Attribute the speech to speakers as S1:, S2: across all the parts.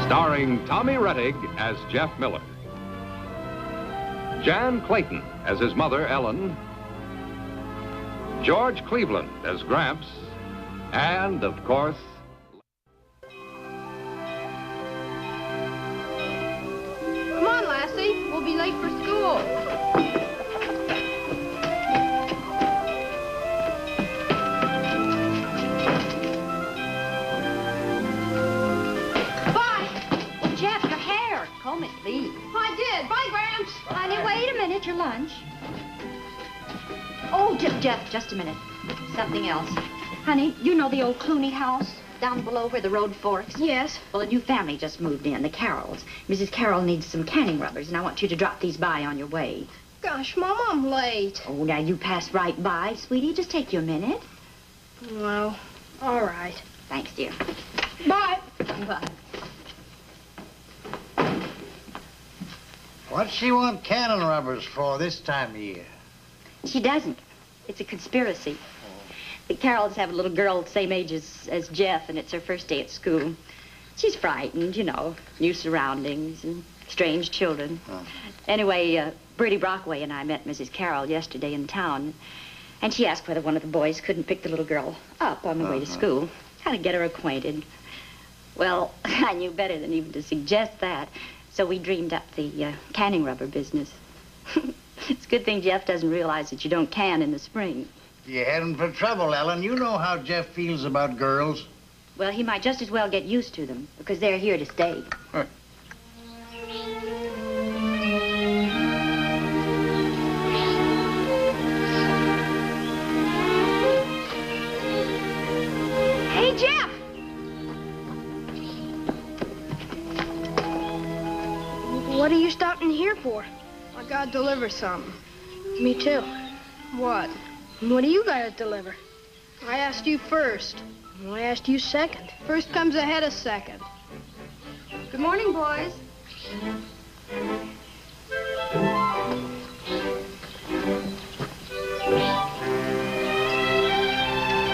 S1: Starring Tommy Rettig as Jeff Miller. Jan Clayton as his mother, Ellen. George Cleveland as Gramps. And, of course...
S2: Come on, Lassie. We'll be late for school.
S3: Comb it, please.
S2: I did. Bye, Gramps.
S3: Honey, wait a minute. Your lunch. Oh, Jeff, just a minute. Something else. Honey, you know the old Clooney house down below where the road forks?
S2: Yes.
S3: Well, a new family just moved in, the Carrolls. Mrs. Carroll needs some canning rubbers, and I want you to drop these by on your way.
S2: Gosh, Mom, I'm late.
S3: Oh, now you pass right by, sweetie. Just take you a minute.
S2: Well, all right.
S3: Thanks, dear.
S2: Bye.
S3: Bye.
S4: What's she want cannon rubbers for this time of year?
S3: She doesn't. It's a conspiracy. The Carrolls have a little girl the same age as Jeff, and it's her first day at school. She's frightened, you know, new surroundings and strange children. Anyway, Bertie Brockway and I met Mrs. Carroll yesterday in town, and she asked whether one of the boys couldn't pick the little girl up on the way to school, kind of get her acquainted. Well, I knew better than even to suggest that. So we dreamed up the canning rubber business. It's a good thing Jeff doesn't realize that you don't can in the spring.
S4: You're heading for trouble, Ellen. You know how Jeff feels about girls.
S3: Well, he might just as well get used to them, because they're here to stay.
S4: Huh.
S2: Hey, Jeff! What are you stopping here for? I gotta deliver something. Me too. What? What do you gotta deliver? I asked you first. I asked you second. First comes ahead of second.
S3: Good morning, boys.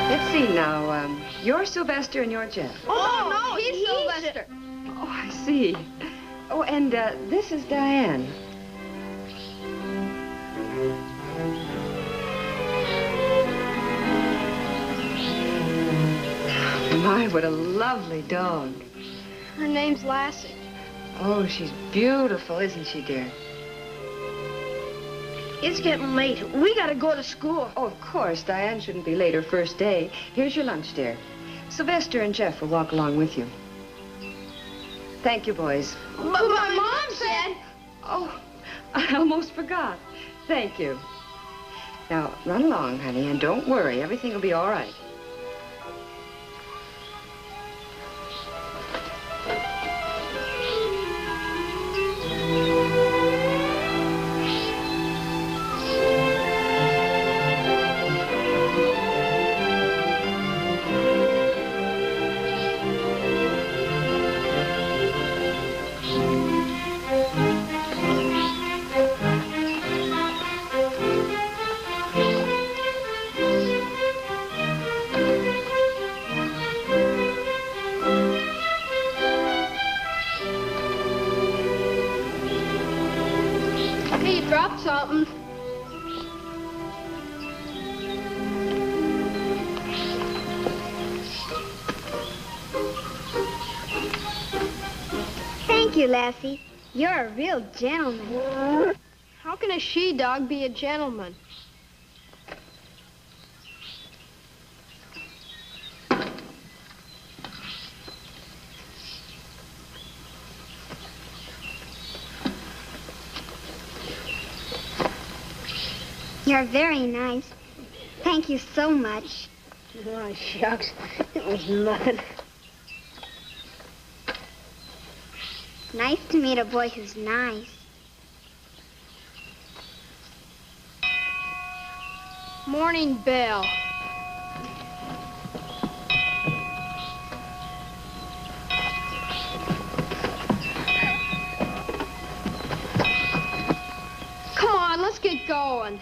S5: Let's see now. You're Sylvester and you're Jeff.
S2: Oh, no, he's Sylvester.
S5: Oh, I see. Oh, and this is Diane. My, what a lovely dog.
S2: Her name's Lassie.
S5: Oh, she's beautiful, isn't she, dear?
S2: It's getting late. We gotta go to school.
S5: Oh, of course. Diane shouldn't be late her first day. Here's your lunch, dear. Sylvester and Jeff will walk along with you. Thank you, boys.
S2: But my mom said...
S5: Oh, I almost forgot. Thank you. Now, run along, honey, and don't worry. Everything will be all right.
S2: Something.
S6: Thank you, Lassie. You're a real gentleman.
S2: How can a she-dog be a gentleman?
S6: You're very nice. Thank you so much.
S2: Oh, shucks. It was nothing.
S6: Nice to meet a boy who's nice.
S2: Morning bell. Come on, let's get going.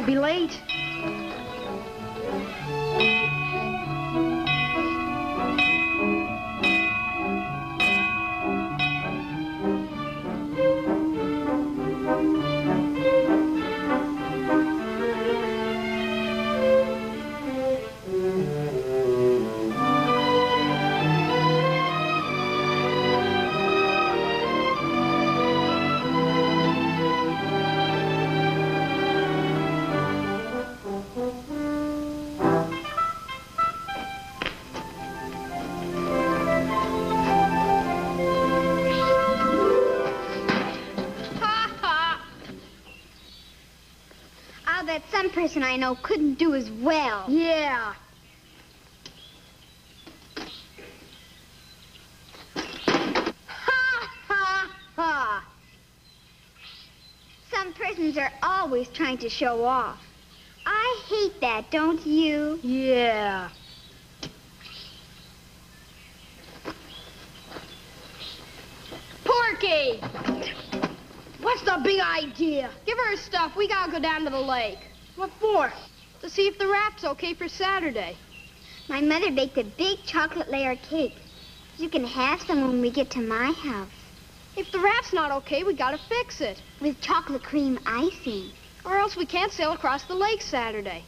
S2: I'll be late.
S6: Some person I know couldn't do as well.
S2: Yeah.
S6: Ha, ha, ha. Some persons are always trying to show off. I hate that, don't you?
S2: Yeah. Porky! What's the big idea? Give her her stuff. We gotta go down to the lake. What for? To see if the raft's okay for Saturday.
S6: My mother baked a big chocolate layer cake. You can have some when we get to my house.
S2: If the raft's not okay, we gotta fix it.
S6: With chocolate cream icing.
S2: Or else we can't sail across the lake Saturday.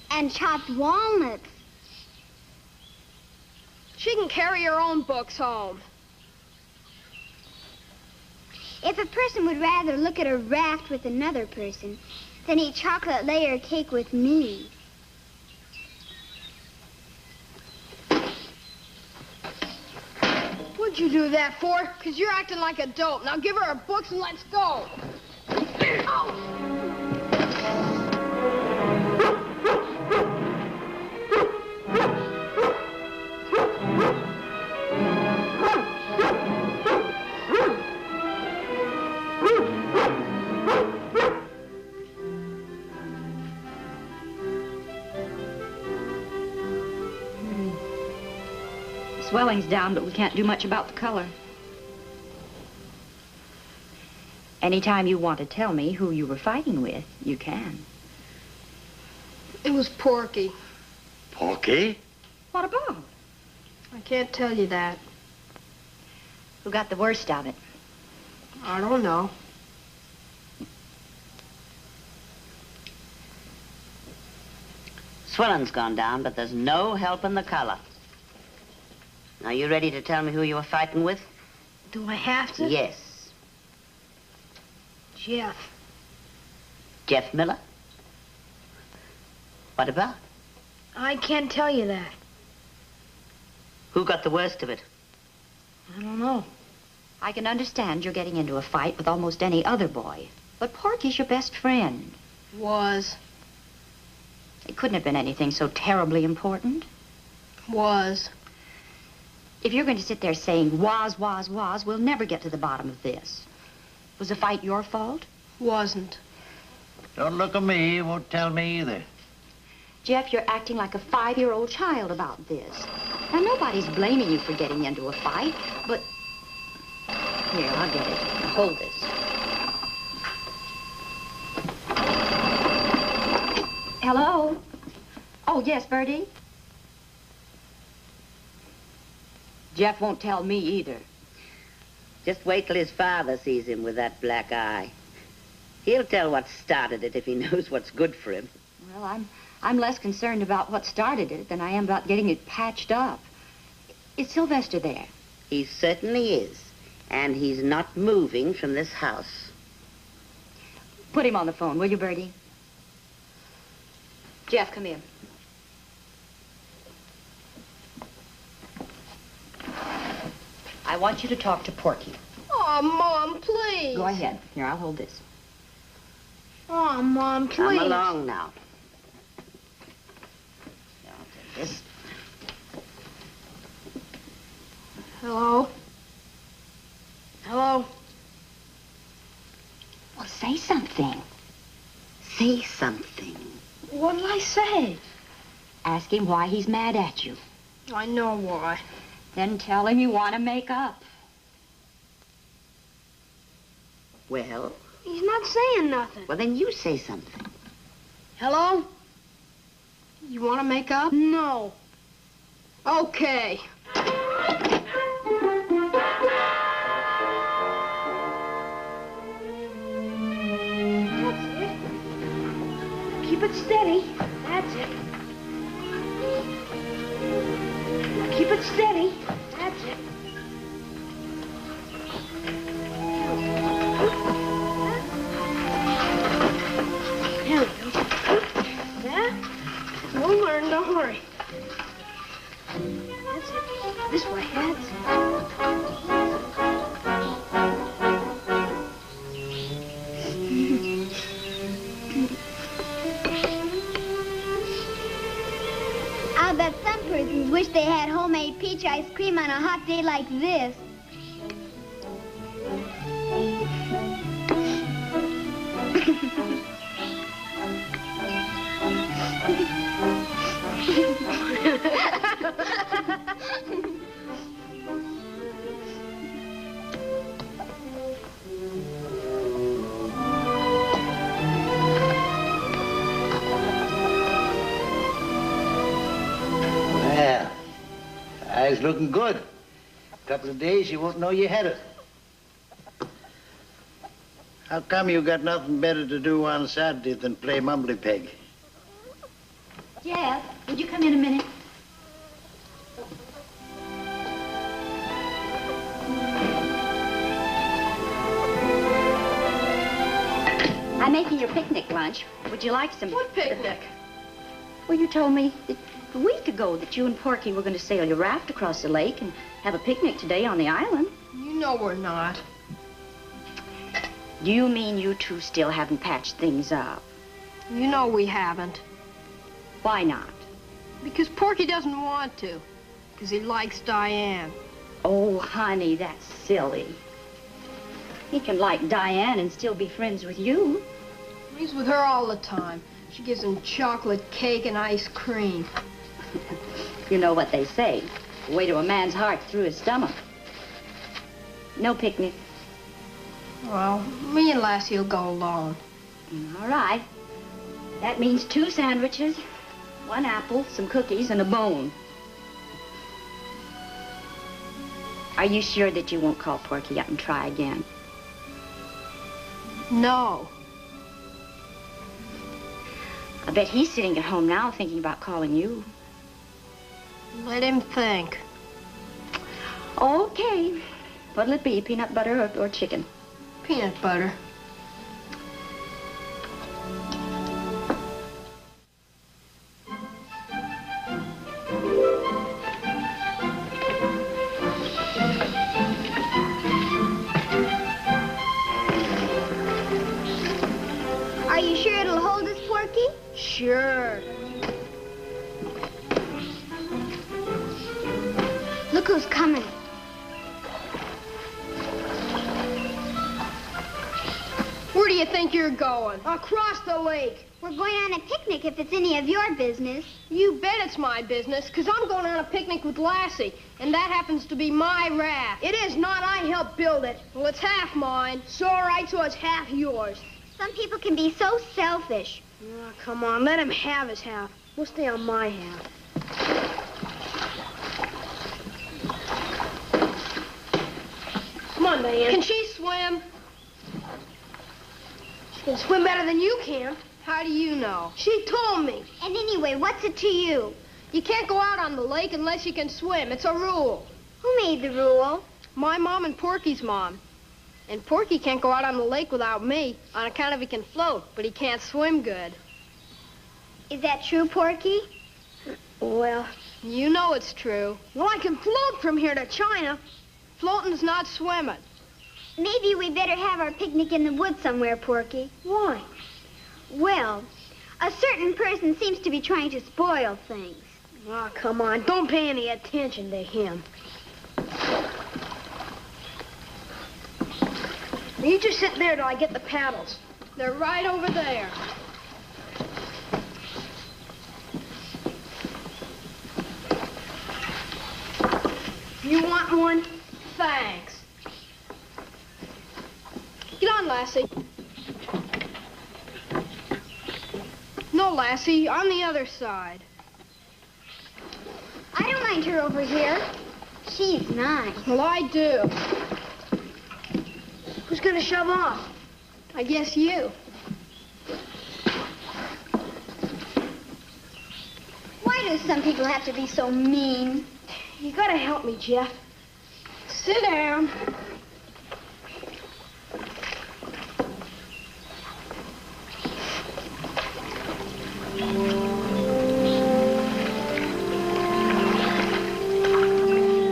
S6: And chopped walnuts.
S2: She can carry her own books home.
S6: If a person would rather look at a raft with another person than eat chocolate layer cake with me.
S2: What'd you do that for? 'Cause you're acting like a dope. Now give her her books and let's go. Oh.
S3: Swelling's down, but we can't do much about the color. Anytime you want to tell me who you were fighting with, you can.
S2: It was Porky.
S7: Porky?
S3: What about?
S2: I can't tell you that.
S3: Who got the worst of it?
S2: I don't know.
S8: Swelling's gone down, but there's no help in the color. Now, you ready to tell me who you were fighting with?
S2: Do I have to?
S8: Yes.
S2: Jeff.
S8: Jeff Miller? What about?
S2: I can't tell you that.
S8: Who got the worst of it?
S2: I don't know.
S3: I can understand you're getting into a fight with almost any other boy. But Porky's your best friend.
S2: Was.
S3: It couldn't have been anything so terribly important.
S2: Was.
S3: If you're going to sit there saying was, we'll never get to the bottom of this. Was the fight your fault?
S2: Wasn't.
S4: Don't look at me. You won't tell me either.
S3: Jeff, you're acting like a 5-year-old child about this. Now, nobody's blaming you for getting into a fight, but... Here, I'll get it. Now, hold this. Hello? Oh, yes, Bertie? Jeff won't tell me either.
S8: Just wait till his father sees him with that black eye. He'll tell what started it if he knows what's good for him.
S3: Well, I'm less concerned about what started it than I am about getting it patched up. Is Sylvester there?
S8: He certainly is. And he's not moving from this house.
S3: Put him on the phone, will you, Bertie? Jeff, come here. I want you to talk to Porky.
S2: Oh, Mom, please.
S3: Go ahead. Here, I'll hold this.
S2: Oh, Mom, please.
S8: Come along now. Here, I'll take this.
S2: Hello? Hello?
S3: Well, say something.
S8: Say something.
S2: What'll I say?
S3: Ask him why he's mad at you.
S2: I know why.
S3: Then tell him you want to make up.
S8: Well?
S2: He's not saying nothing.
S8: Well, then you say something.
S2: Hello? You want to make up? No. Okay.
S3: Keep it steady. That's it. Keep it steady. That's it. There we go. Yeah?
S2: We'll learn, don't worry.
S3: That's it. This way. That's it.
S6: I'll bet some persons wish they had homemade peach ice cream on a hot day like this.
S4: Well, eyes looking good. A couple of days, you won't know you had it. How come you got nothing better to do on Saturday than play mumbly peg?
S3: Jeff, would you come in a minute? I'm making your picnic lunch. Would you like some?
S2: What picnic?
S3: Well, you told me a week ago that you and Porky were going to sail your raft across the lake and have a picnic today on the island.
S2: You know we're not.
S3: Do you mean you two still haven't patched things up?
S2: You know we haven't.
S3: Why not?
S2: Because Porky doesn't want to. Because he likes Diane.
S3: Oh, honey, that's silly. He can like Diane and still be friends with you.
S2: He's with her all the time. She gives him chocolate cake and ice cream.
S3: You know what they say. The way to a man's heart through his stomach. No picnic.
S2: Well, me and Lassie will go alone.
S3: All right. That means 2 sandwiches, 1 apple, some cookies, and a bone. Are you sure that you won't call Porky up and try again?
S2: No.
S3: I bet he's sitting at home now thinking about calling you.
S2: Let him think.
S3: Okay. What'll it be, peanut butter or chicken?
S2: Peanut butter.
S6: Are you sure it'll hold us, Porky?
S2: Sure.
S6: Look who's coming.
S2: Where do you think you're going? Across the lake.
S6: We're going on a picnic if it's any of your business.
S2: You bet it's my business, because I'm going on a picnic with Lassie, and that happens to be my raft. It is not. I helped build it. Well, it's half mine. So, all right, so it's half yours.
S6: Some people can be so selfish.
S2: Oh, come on, let him have his half. We'll stay on my half. Come on, Diane. Can she swim? She can swim better than you can. How do you know? She told me.
S6: And anyway, what's it to you?
S2: You can't go out on the lake unless you can swim. It's a rule.
S6: Who made the rule?
S2: My mom and Porky's mom. And Porky can't go out on the lake without me on account of he can float, but he can't swim good.
S6: Is that true, Porky?
S2: Well, you know it's true. Well, I can float from here to China. Floating's not swimming.
S6: Maybe we better have our picnic in the woods somewhere, Porky.
S2: Why?
S6: Well, a certain person seems to be trying to spoil things.
S2: Oh, come on. Don't pay any attention to him. You just sit there till I get the paddles. They're right over there. You want one? Thanks. Get on, Lassie. No, No, Lassie, on the other side.
S6: I don't mind her over here. She's nice.
S2: Well, I do. Who's gonna shove off? I guess you.
S6: Why do some people have to be so mean?
S2: You gotta help me, Jeff. Sit down.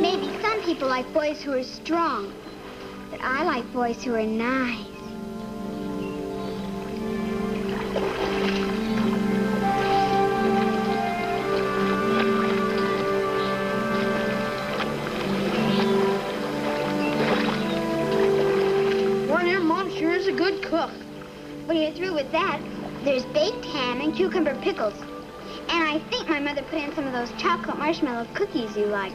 S6: Maybe some people like boys who are strong, but I like boys who are nice.
S2: A good cook.
S6: When you're through with that, there's baked ham and cucumber pickles. And I think my mother put in some of those chocolate marshmallow cookies you like.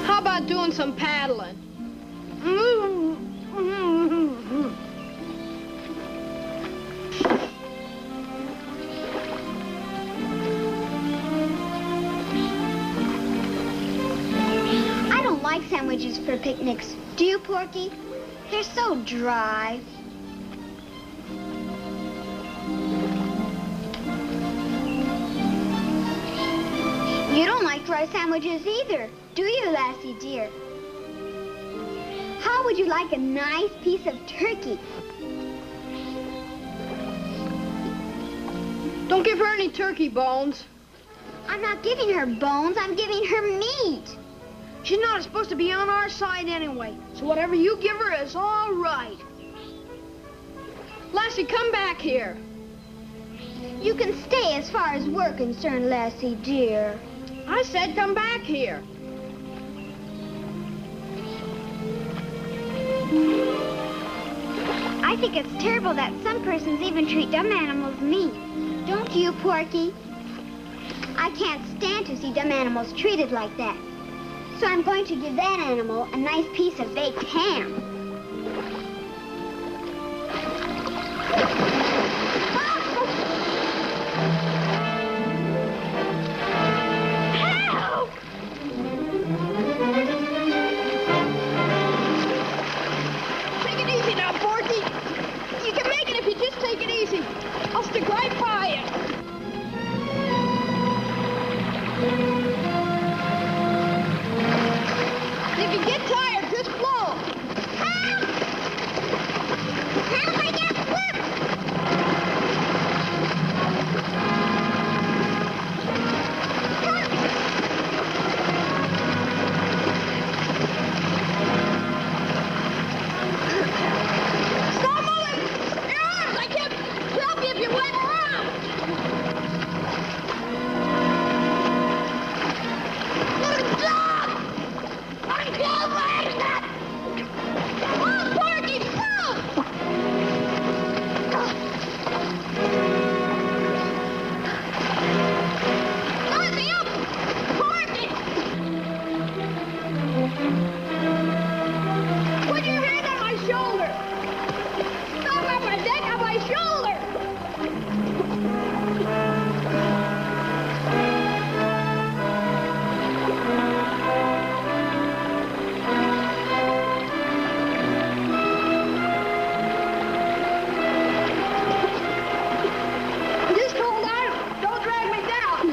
S2: How about doing some paddling?
S6: Sandwiches for picnics. Do you, Porky? They're so dry. You don't like dry sandwiches either, do you, Lassie dear? How would you like a nice piece of turkey?
S2: Don't give her any turkey bones.
S6: I'm not giving her bones, I'm giving her meat.
S2: She's not supposed to be on our side anyway, so whatever you give her is all right. Lassie, come back here.
S6: You can stay as far as we're concerned, Lassie dear.
S2: I said come back here.
S6: I think it's terrible that some persons even treat dumb animals mean. Don't you, Porky? I can't stand to see dumb animals treated like that. So I'm going to give that animal a nice piece of baked ham. Help!
S2: Take it easy now, Porky. You can make it if you just take it easy. I'll stick right by you. If you get tired, just blow.
S6: Help! Help, I get flipped!
S2: Stop moving! Your arms! I can't help you if you wave around. Stop! I'm going! Oh, Porky, stop! Let me up! Porky! Put your hand on my shoulder! Not on my neck, on my shoulder! Just hold on. Don't drag me down.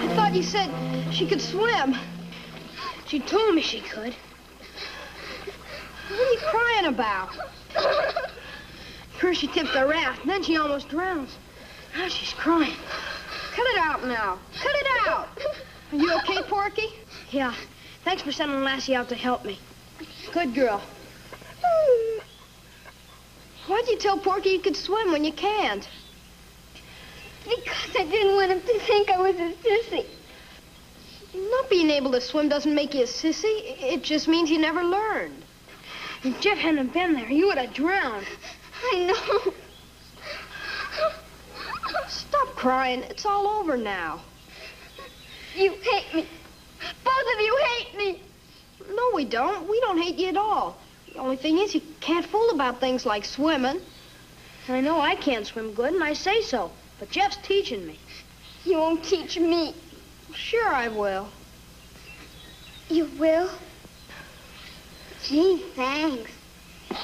S2: I thought you said she could swim. She told me she could. What are you crying about? First she tips the raft, then she almost drowns. Now she's crying. Cut it out now. Cut it out. Are you okay, Porky? Yeah. Thanks for sending Lassie out to help me. Good girl. Why'd you tell Porky you could swim when you can't?
S6: Because I didn't want him to think I was a sissy.
S2: Not being able to swim doesn't make you a sissy. It just means you never learned. If Jeff hadn't been there, you would have drowned.
S6: I know.
S2: Stop crying. It's all over now.
S6: You hate me. Both of you hate me.
S2: No, we don't. We don't hate you at all. The only thing is you can't fool about things like swimming. I know I can't swim good, and I say so. But Jeff's teaching me.
S6: You won't teach me.
S2: Sure I will.
S6: You will? Gee, thanks.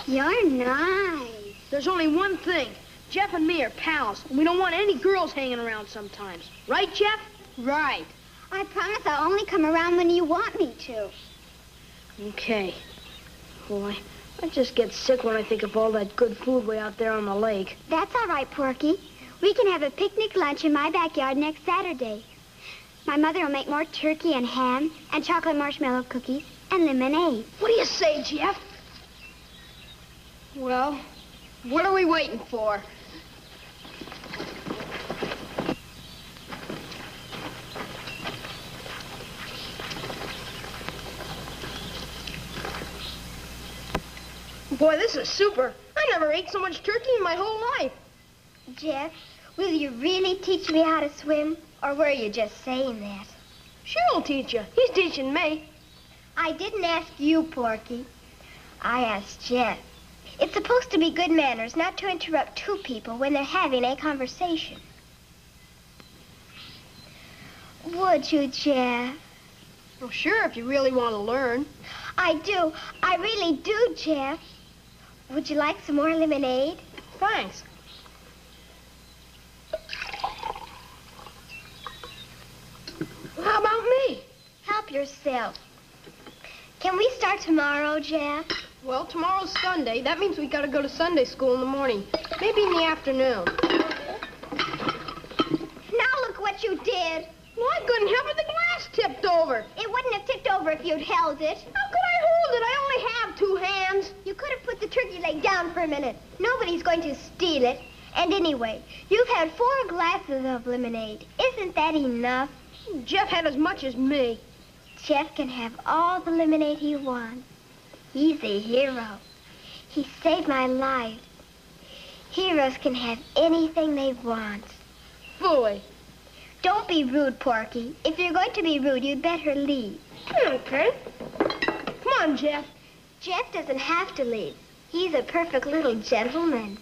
S6: You're nice.
S2: There's only one thing. Jeff and me are pals, and we don't want any girls hanging around sometimes. Right, Jeff? Right.
S6: I promise I'll only come around when you want me to.
S2: Okay. Boy, I just get sick when I think of all that good food way out there on the lake.
S6: That's all right, Porky. We can have a picnic lunch in my backyard next Saturday. My mother will make more turkey and ham and chocolate marshmallow cookies and lemonade.
S2: What do you say, Jeff? Well, what are we waiting for? Boy, this is super. I never ate so much turkey in my whole life.
S6: Jeff, will you really teach me how to swim, or were you just saying that?
S2: Sure, I'll teach you. He's teaching me.
S6: I didn't ask you, Porky. I asked Jeff. It's supposed to be good manners not to interrupt two people when they're having a conversation. Would you, Jeff?
S2: Well, sure, if you really want to learn.
S6: I do. I really do, Jeff. Would you like some more lemonade?
S2: Thanks. How about me?
S6: Help yourself. Can we start tomorrow, Jeff?
S2: Well, tomorrow's Sunday. That means we gotta go to Sunday school in the morning. Maybe in the afternoon.
S6: Now look what you did.
S2: Well, I couldn't help it. The glass tipped over.
S6: It wouldn't have tipped over if you'd held it.
S2: How could I hold it? I only have 2 hands.
S6: You could have put the turkey leg down for a minute. Nobody's going to steal it. And anyway, you've had 4 glasses of lemonade. Isn't that enough?
S2: Jeff had as much as me.
S6: Jeff can have all the lemonade he wants. He's a hero. He saved my life. Heroes can have anything they want.
S2: Boy.
S6: Don't be rude, Porky. If you're going to be rude, you'd better leave.
S2: Okay. Come on, Jeff.
S6: Jeff doesn't have to leave. He's a perfect little gentleman.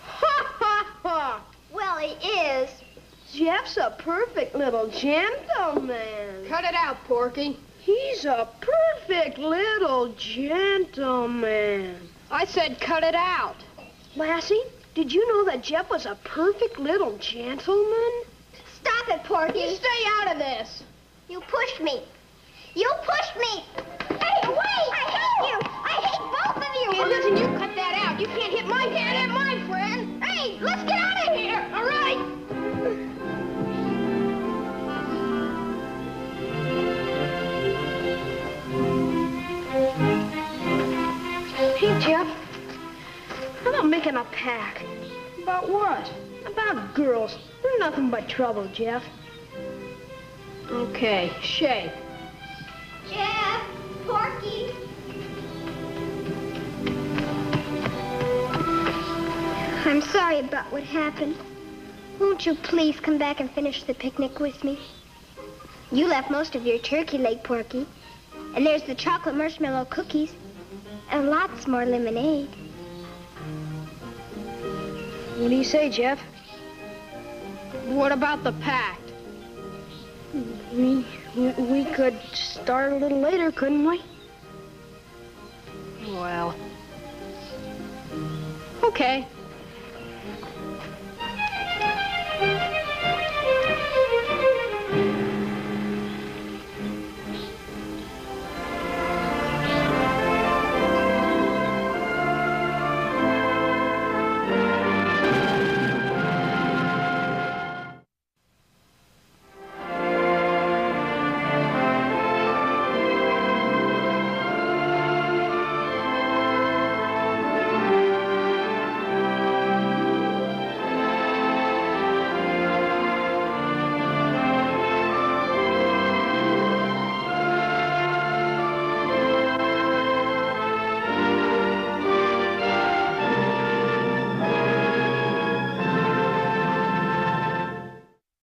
S2: Ha, ha, ha.
S6: Well, he is.
S2: Jeff's a perfect little gentleman. Cut it out, Porky. He's a perfect little gentleman. I said cut it out. Lassie, did you know that Jeff was a perfect little gentleman?
S6: Stop it, Porky.
S2: You stay out of this.
S6: You pushed me. You pushed me. Hey, wait! I hate you. I hate both of you.
S2: Hey, listen, you cut that out. You can't hit my can't hit my friend.
S6: Hey, let's get out of here.
S2: All right. Hey, Jeff. How about making a pact? About what? About girls. They're nothing but trouble, Jeff. Okay, shake.
S6: Jeff, Porky. I'm sorry about what happened. Won't you please come back and finish the picnic with me? You left most of your turkey leg, Porky. And there's the chocolate marshmallow cookies. And lots more lemonade.
S2: What do you say, Jeff? What about the pact? We could start a little later, couldn't we? Well, okay.